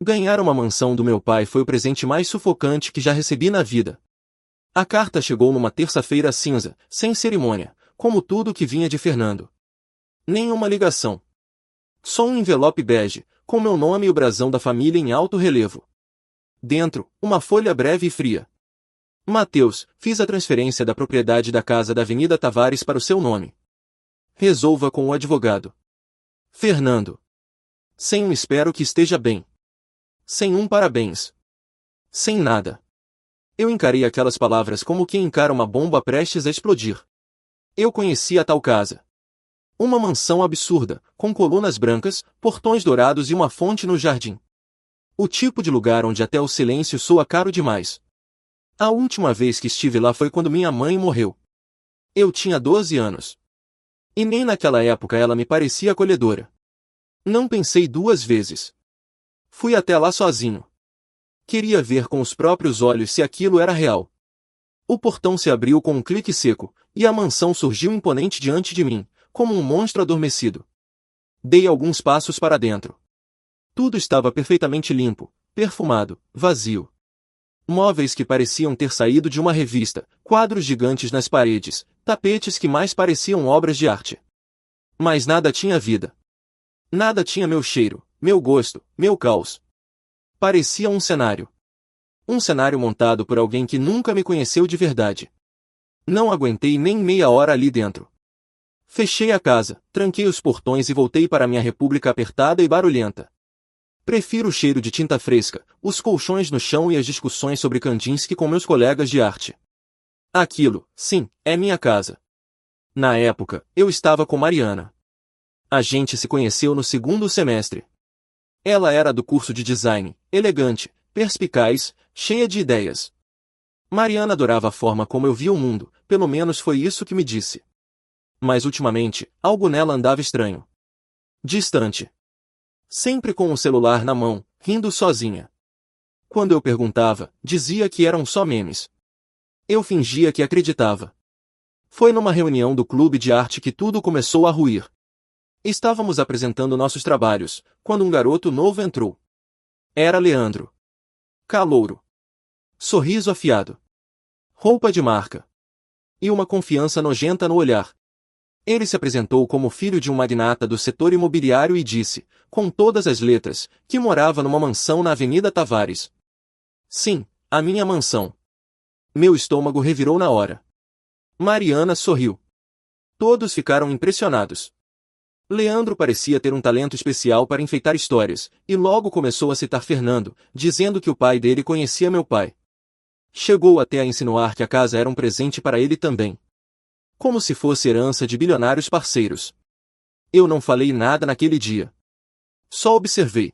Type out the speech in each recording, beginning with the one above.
Ganhar uma mansão do meu pai foi o presente mais sufocante que já recebi na vida. A carta chegou numa terça-feira cinza, sem cerimônia, como tudo que vinha de Fernando. Nenhuma ligação. Só um envelope bege, com meu nome e o brasão da família em alto relevo. Dentro, uma folha breve e fria. Mateus, fiz a transferência da propriedade da casa da Avenida Tavares para o seu nome. Resolva com o advogado. Fernando. Sem um espero que esteja bem. Sem um parabéns. Sem nada. Eu encarei aquelas palavras como quem encara uma bomba prestes a explodir. Eu conhecia a tal casa. Uma mansão absurda, com colunas brancas, portões dourados e uma fonte no jardim. O tipo de lugar onde até o silêncio soa caro demais. A última vez que estive lá foi quando minha mãe morreu. Eu tinha 12 anos. E nem naquela época ela me parecia acolhedora. Não pensei duas vezes. Fui até lá sozinho. Queria ver com os próprios olhos se aquilo era real. O portão se abriu com um clique seco, e a mansão surgiu imponente diante de mim, como um monstro adormecido. Dei alguns passos para dentro. Tudo estava perfeitamente limpo, perfumado, vazio. Móveis que pareciam ter saído de uma revista, quadros gigantes nas paredes, tapetes que mais pareciam obras de arte. Mas nada tinha vida. Nada tinha meu cheiro, meu gosto, meu caos. Parecia um cenário. Um cenário montado por alguém que nunca me conheceu de verdade. Não aguentei nem meia hora ali dentro. Fechei a casa, tranquei os portões e voltei para minha república apertada e barulhenta. Prefiro o cheiro de tinta fresca, os colchões no chão e as discussões sobre Kandinsky com meus colegas de arte. Aquilo, sim, é minha casa. Na época, eu estava com Mariana. A gente se conheceu no segundo semestre. Ela era do curso de design, elegante, perspicaz, cheia de ideias. Mariana adorava a forma como eu via o mundo, pelo menos foi isso que me disse. Mas ultimamente, algo nela andava estranho. Distante. Sempre com o celular na mão, rindo sozinha. Quando eu perguntava, dizia que eram só memes. Eu fingia que acreditava. Foi numa reunião do clube de arte que tudo começou a ruir. Estávamos apresentando nossos trabalhos, quando um garoto novo entrou. Era Leandro. Calouro. Sorriso afiado. Roupa de marca. E uma confiança nojenta no olhar. Ele se apresentou como filho de um magnata do setor imobiliário e disse, com todas as letras, que morava numa mansão na Avenida Tavares. Sim, a minha mansão. Meu estômago revirou na hora. Mariana sorriu. Todos ficaram impressionados. Leandro parecia ter um talento especial para enfeitar histórias, e logo começou a citar Fernando, dizendo que o pai dele conhecia meu pai. Chegou até a insinuar que a casa era um presente para ele também. Como se fosse herança de bilionários parceiros. Eu não falei nada naquele dia. Só observei.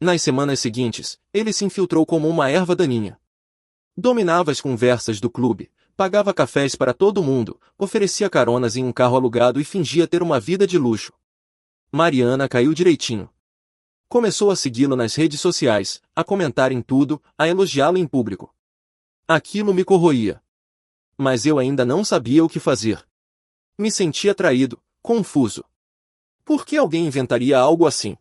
Nas semanas seguintes, ele se infiltrou como uma erva daninha. Dominava as conversas do clube, pagava cafés para todo mundo, oferecia caronas em um carro alugado e fingia ter uma vida de luxo. Mariana caiu direitinho. Começou a segui-lo nas redes sociais, a comentar em tudo, a elogiá-lo em público. Aquilo me corroía. Mas eu ainda não sabia o que fazer. Me sentia traído, confuso. Por que alguém inventaria algo assim?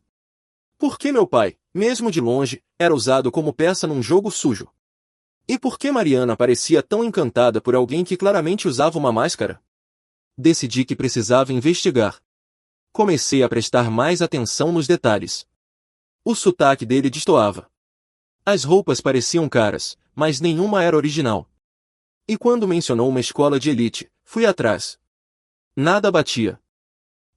Por que meu pai, mesmo de longe, era usado como peça num jogo sujo? E por que Mariana parecia tão encantada por alguém que claramente usava uma máscara? Decidi que precisava investigar. Comecei a prestar mais atenção nos detalhes. O sotaque dele destoava. As roupas pareciam caras, mas nenhuma era original. E quando mencionou uma escola de elite, fui atrás. Nada batia.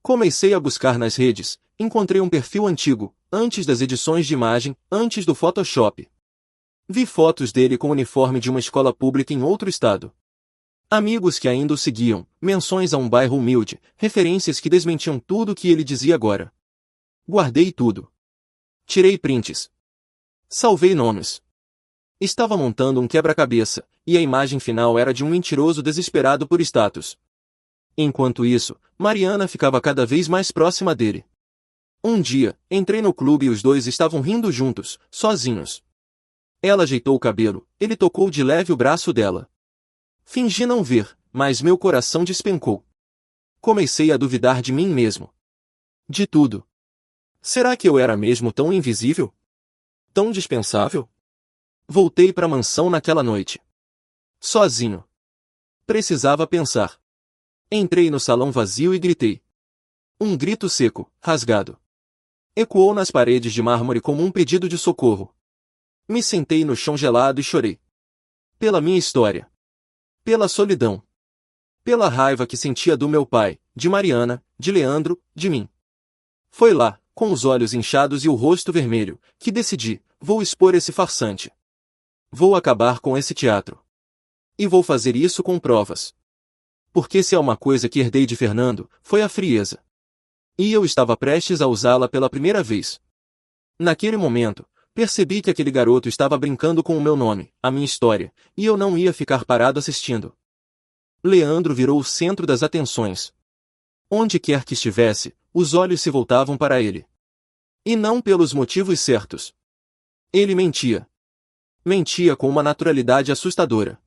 Comecei a buscar nas redes, encontrei um perfil antigo, antes das edições de imagem, antes do Photoshop. Vi fotos dele com o uniforme de uma escola pública em outro estado. Amigos que ainda o seguiam, menções a um bairro humilde, referências que desmentiam tudo o que ele dizia agora. Guardei tudo. Tirei prints. Salvei nomes. Estava montando um quebra-cabeça, e a imagem final era de um mentiroso desesperado por status. Enquanto isso, Mariana ficava cada vez mais próxima dele. Um dia, entrei no clube e os dois estavam rindo juntos, sozinhos. Ela ajeitou o cabelo, ele tocou de leve o braço dela. Fingi não ver, mas meu coração despencou. Comecei a duvidar de mim mesmo. De tudo. Será que eu era mesmo tão invisível? Tão dispensável? Voltei para a mansão naquela noite. Sozinho. Precisava pensar. Entrei no salão vazio e gritei. Um grito seco, rasgado. Ecoou nas paredes de mármore como um pedido de socorro. Me sentei no chão gelado e chorei. Pela minha história. Pela solidão. Pela raiva que sentia do meu pai, de Mariana, de Leandro, de mim. Foi lá, com os olhos inchados e o rosto vermelho, que decidi, vou expor esse farsante. Vou acabar com esse teatro. E vou fazer isso com provas. Porque se há uma coisa que herdei de Fernando, foi a frieza. E eu estava prestes a usá-la pela primeira vez. Naquele momento, percebi que aquele garoto estava brincando com o meu nome, a minha história, e eu não ia ficar parado assistindo. Leandro virou o centro das atenções. Onde quer que estivesse, os olhos se voltavam para ele. E não pelos motivos certos. Ele mentia. Mentia com uma naturalidade assustadora.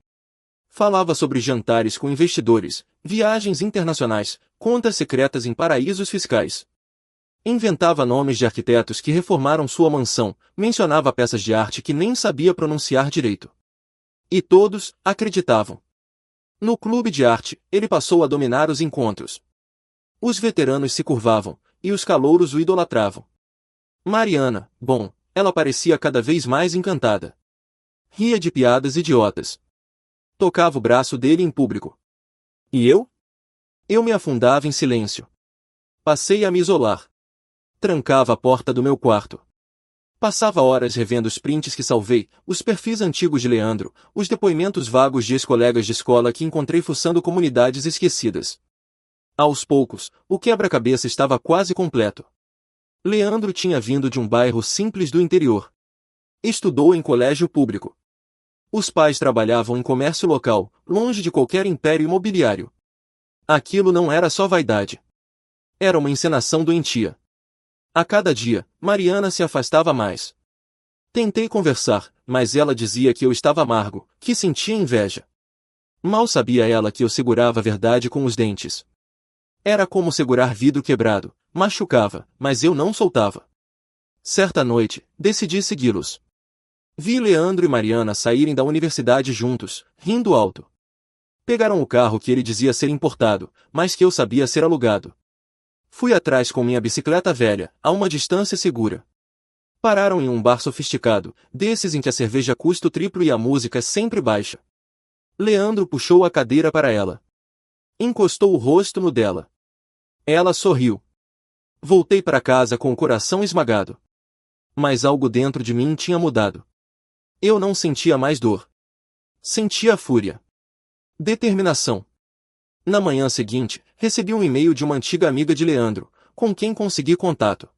Falava sobre jantares com investidores, viagens internacionais, contas secretas em paraísos fiscais. Inventava nomes de arquitetos que reformaram sua mansão, mencionava peças de arte que nem sabia pronunciar direito. E todos acreditavam. No clube de arte, ele passou a dominar os encontros. Os veteranos se curvavam, e os calouros o idolatravam. Mariana, bom, ela parecia cada vez mais encantada. Ria de piadas idiotas. Tocava o braço dele em público. E eu? Eu me afundava em silêncio. Passei a me isolar. Trancava a porta do meu quarto. Passava horas revendo os prints que salvei, os perfis antigos de Leandro, os depoimentos vagos de ex-colegas de escola que encontrei fuçando comunidades esquecidas. Aos poucos, o quebra-cabeça estava quase completo. Leandro tinha vindo de um bairro simples do interior. Estudou em colégio público. Os pais trabalhavam em comércio local, longe de qualquer império imobiliário. Aquilo não era só vaidade. Era uma encenação doentia. A cada dia, Mariana se afastava mais. Tentei conversar, mas ela dizia que eu estava amargo, que sentia inveja. Mal sabia ela que eu segurava a verdade com os dentes. Era como segurar vidro quebrado, machucava, mas eu não soltava. Certa noite, decidi segui-los. Vi Leandro e Mariana saírem da universidade juntos, rindo alto. Pegaram o carro que ele dizia ser importado, mas que eu sabia ser alugado. Fui atrás com minha bicicleta velha, a uma distância segura. Pararam em um bar sofisticado, desses em que a cerveja custa o triplo e a música é sempre baixa. Leandro puxou a cadeira para ela. Encostou o rosto no dela. Ela sorriu. Voltei para casa com o coração esmagado. Mas algo dentro de mim tinha mudado. Eu não sentia mais dor. Sentia fúria. Determinação. Na manhã seguinte, recebi um e-mail de uma antiga amiga de Leandro, com quem consegui contato.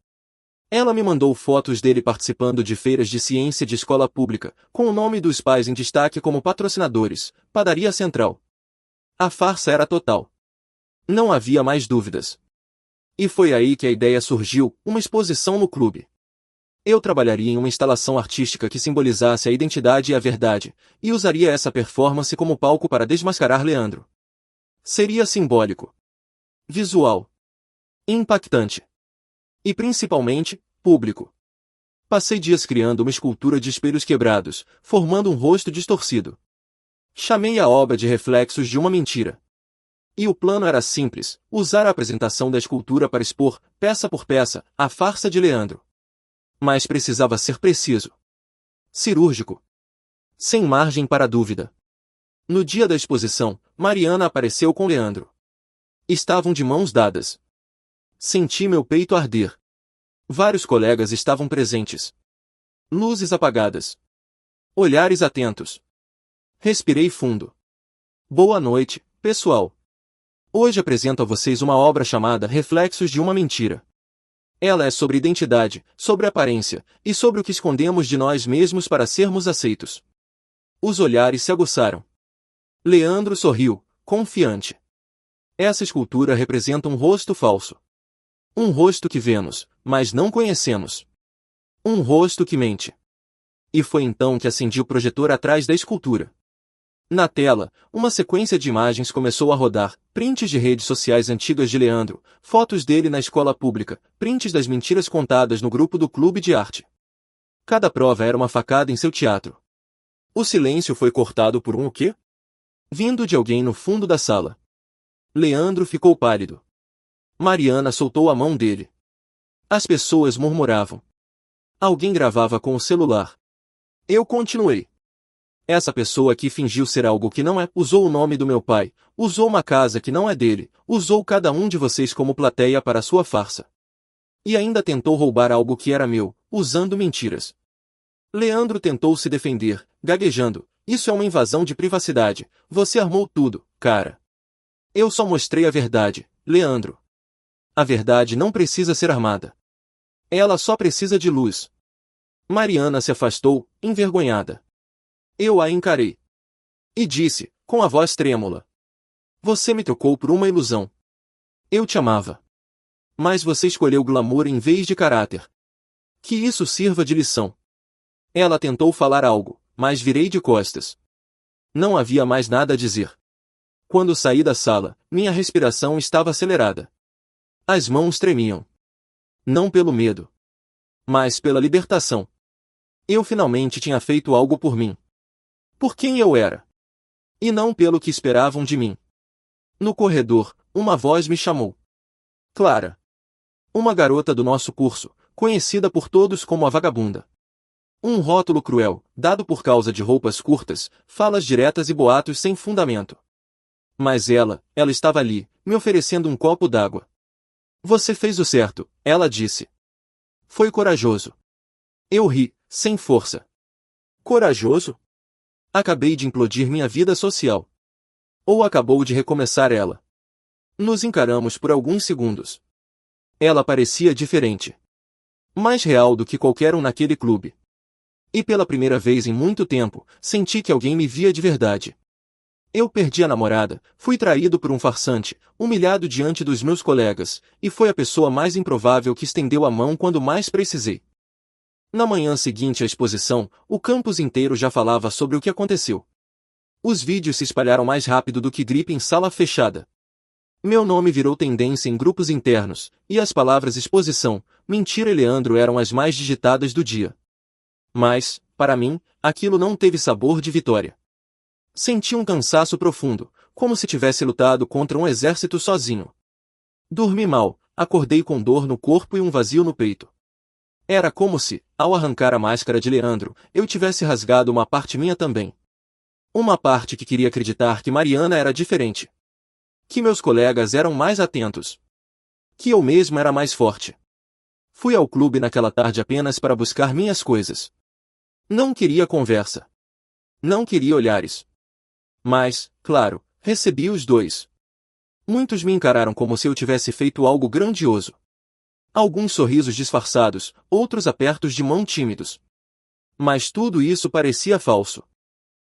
Ela me mandou fotos dele participando de feiras de ciência de escola pública, com o nome dos pais em destaque como patrocinadores, Padaria Central. A farsa era total. Não havia mais dúvidas. E foi aí que a ideia surgiu, uma exposição no clube. Eu trabalharia em uma instalação artística que simbolizasse a identidade e a verdade, e usaria essa performance como palco para desmascarar Leandro. Seria simbólico, visual, impactante e, principalmente, público. Passei dias criando uma escultura de espelhos quebrados, formando um rosto distorcido. Chamei a obra de reflexos de uma mentira. E o plano era simples, usar a apresentação da escultura para expor, peça por peça, a farsa de Leandro. Mas precisava ser preciso. Cirúrgico. Sem margem para dúvida. No dia da exposição, Mariana apareceu com Leandro. Estavam de mãos dadas. Senti meu peito arder. Vários colegas estavam presentes. Luzes apagadas. Olhares atentos. Respirei fundo. Boa noite, pessoal. Hoje apresento a vocês uma obra chamada Reflexos de uma Mentira. Ela é sobre identidade, sobre aparência, e sobre o que escondemos de nós mesmos para sermos aceitos. Os olhares se aguçaram. Leandro sorriu, confiante. Essa escultura representa um rosto falso. Um rosto que vemos, mas não conhecemos. Um rosto que mente. E foi então que acendi o projetor atrás da escultura. Na tela, uma sequência de imagens começou a rodar, prints de redes sociais antigas de Leandro, fotos dele na escola pública, prints das mentiras contadas no grupo do clube de arte. Cada prova era uma facada em seu teatro. O silêncio foi cortado por um o quê? Vindo de alguém no fundo da sala. Leandro ficou pálido. Mariana soltou a mão dele. As pessoas murmuravam. Alguém gravava com o celular. Eu continuei. Essa pessoa aqui fingiu ser algo que não é, usou o nome do meu pai, usou uma casa que não é dele, usou cada um de vocês como plateia para sua farsa. E ainda tentou roubar algo que era meu, usando mentiras. Leandro tentou se defender, gaguejando. Isso é uma invasão de privacidade. Você armou tudo, cara. Eu só mostrei a verdade, Leandro. A verdade não precisa ser armada. Ela só precisa de luz. Mariana se afastou, envergonhada. Eu a encarei. E disse, com a voz trêmula. Você me trocou por uma ilusão. Eu te amava. Mas você escolheu glamour em vez de caráter. Que isso sirva de lição. Ela tentou falar algo, mas virei de costas. Não havia mais nada a dizer. Quando saí da sala, minha respiração estava acelerada. As mãos tremiam. Não pelo medo, mas pela libertação. Eu finalmente tinha feito algo por mim. Por quem eu era. E não pelo que esperavam de mim. No corredor, uma voz me chamou. Clara. Uma garota do nosso curso, conhecida por todos como a vagabunda. Um rótulo cruel, dado por causa de roupas curtas, falas diretas e boatos sem fundamento. Mas ela estava ali, me oferecendo um copo d'água. Você fez o certo, ela disse. Foi corajoso. Eu ri, sem força. Corajoso? Acabei de implodir minha vida social. Ou acabou de recomeçar ela. Nos encaramos por alguns segundos. Ela parecia diferente. Mais real do que qualquer um naquele clube. E pela primeira vez em muito tempo, senti que alguém me via de verdade. Eu perdi a namorada, fui traído por um farsante, humilhado diante dos meus colegas, e foi a pessoa mais improvável que estendeu a mão quando mais precisei. Na manhã seguinte à exposição, o campus inteiro já falava sobre o que aconteceu. Os vídeos se espalharam mais rápido do que gripe em sala fechada. Meu nome virou tendência em grupos internos, e as palavras exposição, mentira e Leandro eram as mais digitadas do dia. Mas, para mim, aquilo não teve sabor de vitória. Senti um cansaço profundo, como se tivesse lutado contra um exército sozinho. Dormi mal, acordei com dor no corpo e um vazio no peito. Era como se, ao arrancar a máscara de Leandro, eu tivesse rasgado uma parte minha também. Uma parte que queria acreditar que Mariana era diferente. Que meus colegas eram mais atentos. Que eu mesmo era mais forte. Fui ao clube naquela tarde apenas para buscar minhas coisas. Não queria conversa. Não queria olhares. Mas, claro, recebi os dois. Muitos me encararam como se eu tivesse feito algo grandioso. Alguns sorrisos disfarçados, outros apertos de mão tímidos. Mas tudo isso parecia falso.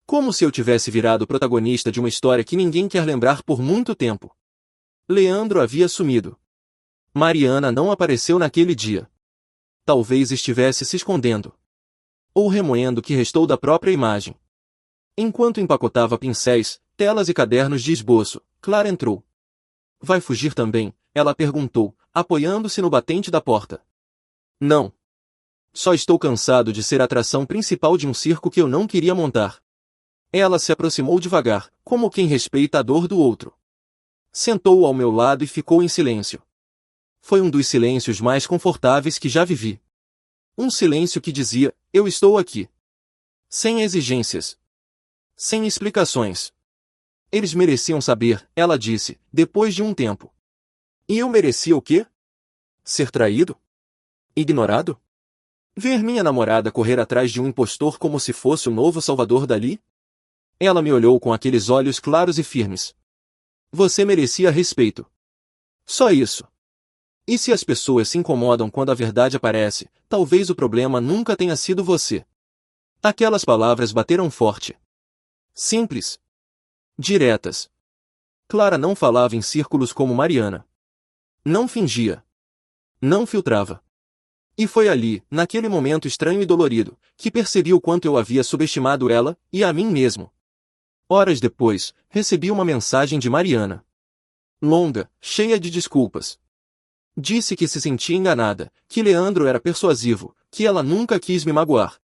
Como se eu tivesse virado protagonista de uma história que ninguém quer lembrar por muito tempo. Leandro havia sumido. Mariana não apareceu naquele dia. Talvez estivesse se escondendo. Ou remoendo o que restou da própria imagem. Enquanto empacotava pincéis, telas e cadernos de esboço, Clara entrou. Vai fugir também? Ela perguntou, apoiando-se no batente da porta. Não. Só estou cansado de ser a atração principal de um circo que eu não queria montar. Ela se aproximou devagar, como quem respeita a dor do outro. Sentou ao meu lado e ficou em silêncio. Foi um dos silêncios mais confortáveis que já vivi. Um silêncio que dizia, eu estou aqui. Sem exigências. Sem explicações. Eles mereciam saber, ela disse, depois de um tempo. E eu merecia o quê? Ser traído? Ignorado? Ver minha namorada correr atrás de um impostor como se fosse o novo Salvador Dalí? Ela me olhou com aqueles olhos claros e firmes. Você merecia respeito. Só isso. E se as pessoas se incomodam quando a verdade aparece, talvez o problema nunca tenha sido você. Aquelas palavras bateram forte. Simples. Diretas. Clara não falava em círculos como Mariana. Não fingia. Não filtrava. E foi ali, naquele momento estranho e dolorido, que percebi o quanto eu havia subestimado ela, e a mim mesmo. Horas depois, recebi uma mensagem de Mariana. Longa, cheia de desculpas. Disse que se sentia enganada, que Leandro era persuasivo, que ela nunca quis me magoar.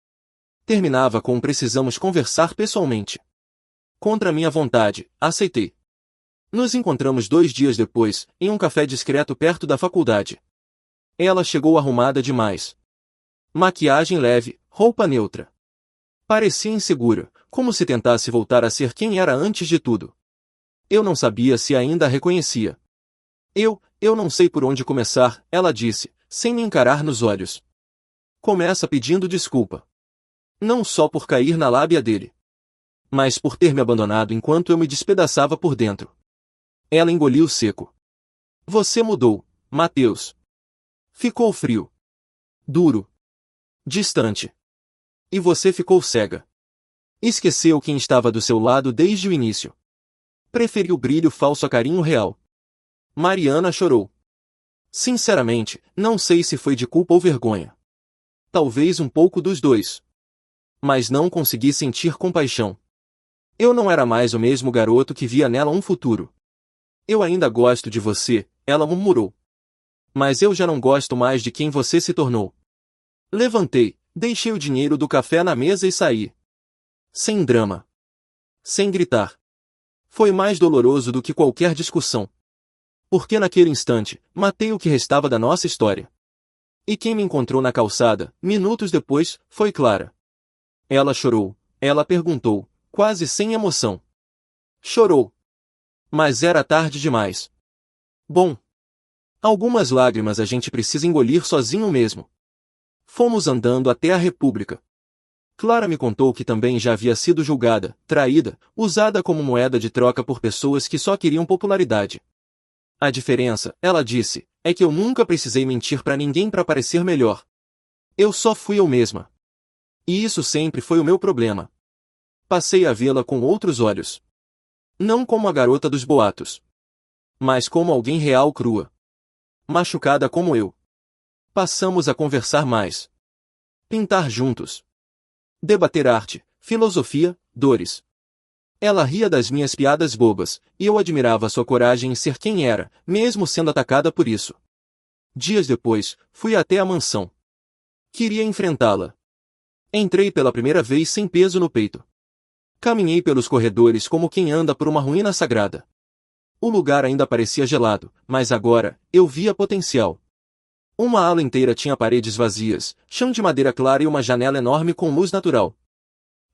Terminava com precisamos conversar pessoalmente. Contra minha vontade, aceitei. Nos encontramos 2 dias depois, em um café discreto perto da faculdade. Ela chegou arrumada demais. Maquiagem leve, roupa neutra. Parecia insegura, como se tentasse voltar a ser quem era antes de tudo. Eu não sabia se ainda a reconhecia. Eu não sei por onde começar, ela disse, sem me encarar nos olhos. Começa pedindo desculpa. Não só por cair na lábia dele, mas por ter me abandonado enquanto eu me despedaçava por dentro. Ela engoliu seco. Você mudou, Mateus. Ficou frio. Duro. Distante. E você ficou cega. Esqueceu quem estava do seu lado desde o início. Preferiu brilho falso a carinho real. Mariana chorou. Sinceramente, não sei se foi de culpa ou vergonha. Talvez um pouco dos dois. Mas não consegui sentir compaixão. Eu não era mais o mesmo garoto que via nela um futuro. Eu ainda gosto de você, ela murmurou. Mas eu já não gosto mais de quem você se tornou. Levantei, deixei o dinheiro do café na mesa e saí. Sem drama. Sem gritar. Foi mais doloroso do que qualquer discussão. Porque naquele instante, matei o que restava da nossa história. E quem me encontrou na calçada, minutos depois, foi Clara. Ela chorou. Ela perguntou, quase sem emoção. Chorou. Mas era tarde demais. Bom. Algumas lágrimas a gente precisa engolir sozinho mesmo. Fomos andando até a República. Clara me contou que também já havia sido julgada, traída, usada como moeda de troca por pessoas que só queriam popularidade. A diferença, ela disse, é que eu nunca precisei mentir pra ninguém pra parecer melhor. Eu só fui eu mesma. E isso sempre foi o meu problema. Passei a vê-la com outros olhos. Não como a garota dos boatos. Mas como alguém real crua. Machucada como eu. Passamos a conversar mais. Pintar juntos. Debater arte, filosofia, dores. Ela ria das minhas piadas bobas, e eu admirava sua coragem em ser quem era, mesmo sendo atacada por isso. Dias depois, fui até a mansão. Queria enfrentá-la. Entrei pela primeira vez sem peso no peito. Caminhei pelos corredores como quem anda por uma ruína sagrada. O lugar ainda parecia gelado, mas agora, eu via potencial. Uma ala inteira tinha paredes vazias, chão de madeira clara e uma janela enorme com luz natural.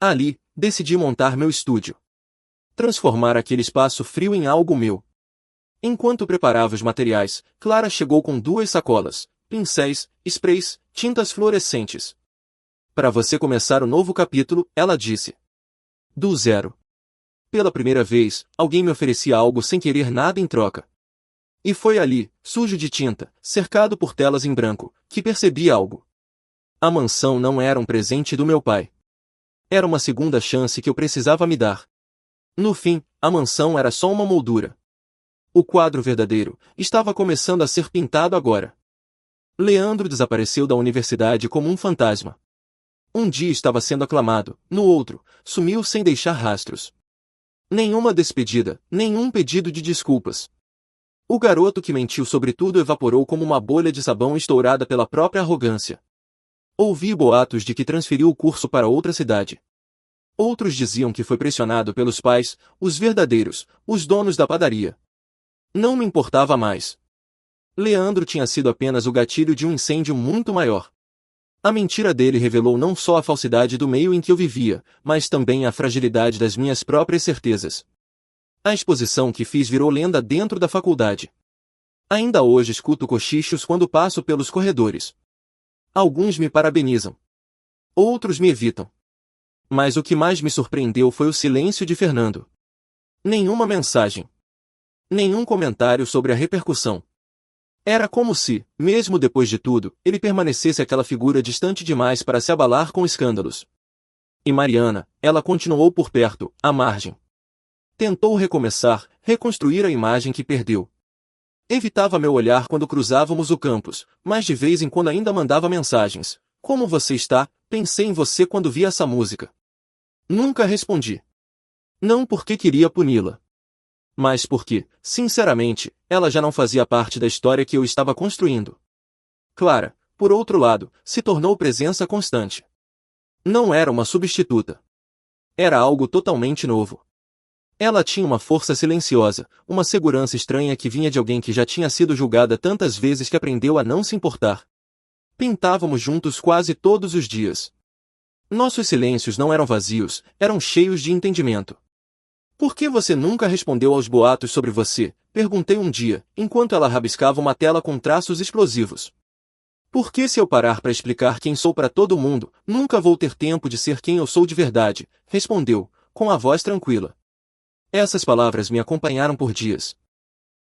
Ali, decidi montar meu estúdio. Transformar aquele espaço frio em algo meu. Enquanto preparava os materiais, Clara chegou com 2 sacolas, pincéis, sprays, tintas fluorescentes. Para você começar o novo capítulo, ela disse. Do zero. Pela primeira vez, alguém me oferecia algo sem querer nada em troca. E foi ali, sujo de tinta, cercado por telas em branco, que percebi algo. A mansão não era um presente do meu pai. Era uma segunda chance que eu precisava me dar. No fim, a mansão era só uma moldura. O quadro verdadeiro estava começando a ser pintado agora. Leandro desapareceu da universidade como um fantasma. Um dia estava sendo aclamado, no outro, sumiu sem deixar rastros. Nenhuma despedida, nenhum pedido de desculpas. O garoto que mentiu sobre tudo evaporou como uma bolha de sabão estourada pela própria arrogância. Ouvi boatos de que transferiu o curso para outra cidade. Outros diziam que foi pressionado pelos pais, os verdadeiros, os donos da padaria. Não me importava mais. Leandro tinha sido apenas o gatilho de um incêndio muito maior. A mentira dele revelou não só a falsidade do meio em que eu vivia, mas também a fragilidade das minhas próprias certezas. A exposição que fiz virou lenda dentro da faculdade. Ainda hoje escuto cochichos quando passo pelos corredores. Alguns me parabenizam. Outros me evitam. Mas o que mais me surpreendeu foi o silêncio de Fernando. Nenhuma mensagem. Nenhum comentário sobre a repercussão. Era como se, mesmo depois de tudo, ele permanecesse aquela figura distante demais para se abalar com escândalos. E Mariana, ela continuou por perto, à margem. Tentou recomeçar, reconstruir a imagem que perdeu. Evitava meu olhar quando cruzávamos o campus, mas de vez em quando ainda mandava mensagens. Como você está? Pensei em você quando vi essa música. Nunca respondi. Não porque queria puni-la. Mas porque, sinceramente, ela já não fazia parte da história que eu estava construindo. Clara, por outro lado, se tornou presença constante. Não era uma substituta. Era algo totalmente novo. Ela tinha uma força silenciosa, uma segurança estranha que vinha de alguém que já tinha sido julgada tantas vezes que aprendeu a não se importar. Pintávamos juntos quase todos os dias. Nossos silêncios não eram vazios, eram cheios de entendimento. Por que você nunca respondeu aos boatos sobre você? Perguntei um dia, enquanto ela rabiscava uma tela com traços explosivos. Por que se eu parar para explicar quem sou para todo mundo, nunca vou ter tempo de ser quem eu sou de verdade? Respondeu, com a voz tranquila. Essas palavras me acompanharam por dias.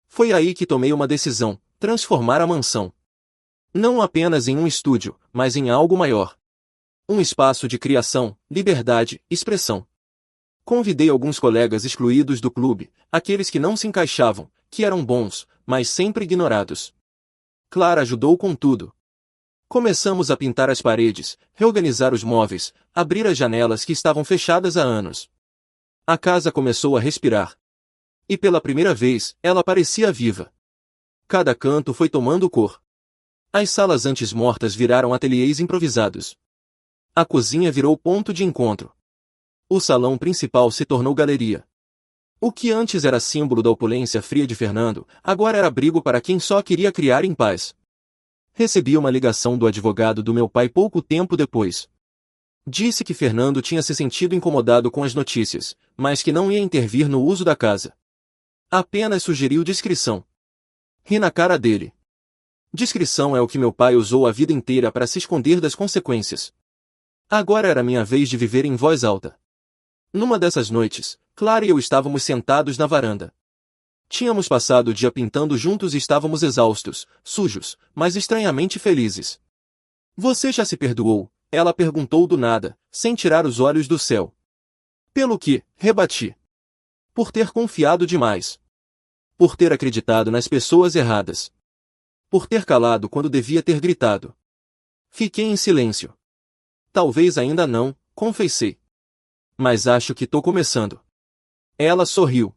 Foi aí que tomei uma decisão, transformar a mansão. Não apenas em um estúdio, mas em algo maior. Um espaço de criação, liberdade, expressão. Convidei alguns colegas excluídos do clube, aqueles que não se encaixavam, que eram bons, mas sempre ignorados. Clara ajudou com tudo. Começamos a pintar as paredes, reorganizar os móveis, abrir as janelas que estavam fechadas há anos. A casa começou a respirar. E pela primeira vez, ela parecia viva. Cada canto foi tomando cor. As salas antes mortas viraram ateliês improvisados. A cozinha virou ponto de encontro. O salão principal se tornou galeria. O que antes era símbolo da opulência fria de Fernando, agora era abrigo para quem só queria criar em paz. Recebi uma ligação do advogado do meu pai pouco tempo depois. Disse que Fernando tinha se sentido incomodado com as notícias, mas que não ia intervir no uso da casa. Apenas sugeriu discrição. Ri na cara dele. Discrição é o que meu pai usou a vida inteira para se esconder das consequências. Agora era minha vez de viver em voz alta. Numa dessas noites, Clara e eu estávamos sentados na varanda. Tínhamos passado o dia pintando juntos e estávamos exaustos, sujos, mas estranhamente felizes. Você já se perdoou? Ela perguntou do nada, sem tirar os olhos do céu. Pelo que, rebati. Por ter confiado demais. Por ter acreditado nas pessoas erradas. Por ter calado quando devia ter gritado. Fiquei em silêncio. Talvez ainda não, confessei. Mas acho que tô começando. Ela sorriu.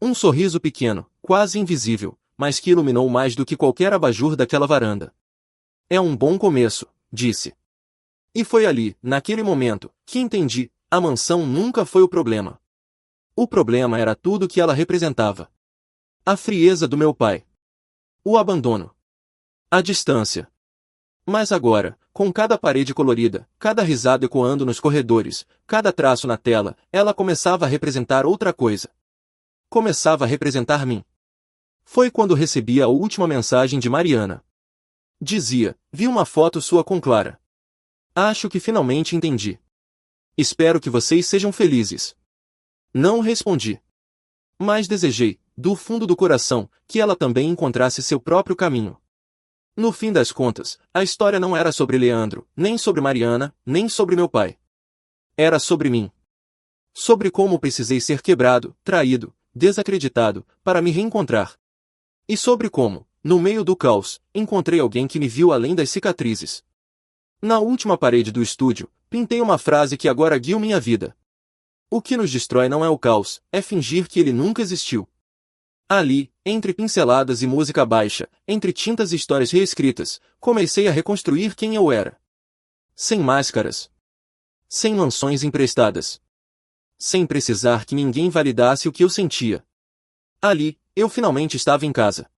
Um sorriso pequeno, quase invisível, mas que iluminou mais do que qualquer abajur daquela varanda. É um bom começo, disse. E foi ali, naquele momento, que entendi, a mansão nunca foi o problema. O problema era tudo que ela representava. A frieza do meu pai. O abandono. A distância. Mas agora, com cada parede colorida, cada risada ecoando nos corredores, cada traço na tela, ela começava a representar outra coisa. Começava a representar mim. Foi quando recebi a última mensagem de Mariana. Dizia, vi uma foto sua com Clara. Acho que finalmente entendi. Espero que vocês sejam felizes. Não respondi. Mas desejei, do fundo do coração, que ela também encontrasse seu próprio caminho. No fim das contas, a história não era sobre Leandro, nem sobre Mariana, nem sobre meu pai. Era sobre mim. Sobre como precisei ser quebrado, traído, desacreditado, para me reencontrar. E sobre como, no meio do caos, encontrei alguém que me viu além das cicatrizes. Na última parede do estúdio, pintei uma frase que agora guia minha vida. O que nos destrói não é o caos, é fingir que ele nunca existiu. Ali, entre pinceladas e música baixa, entre tintas e histórias reescritas, comecei a reconstruir quem eu era. Sem máscaras. Sem mansões emprestadas. Sem precisar que ninguém validasse o que eu sentia. Ali, eu finalmente estava em casa.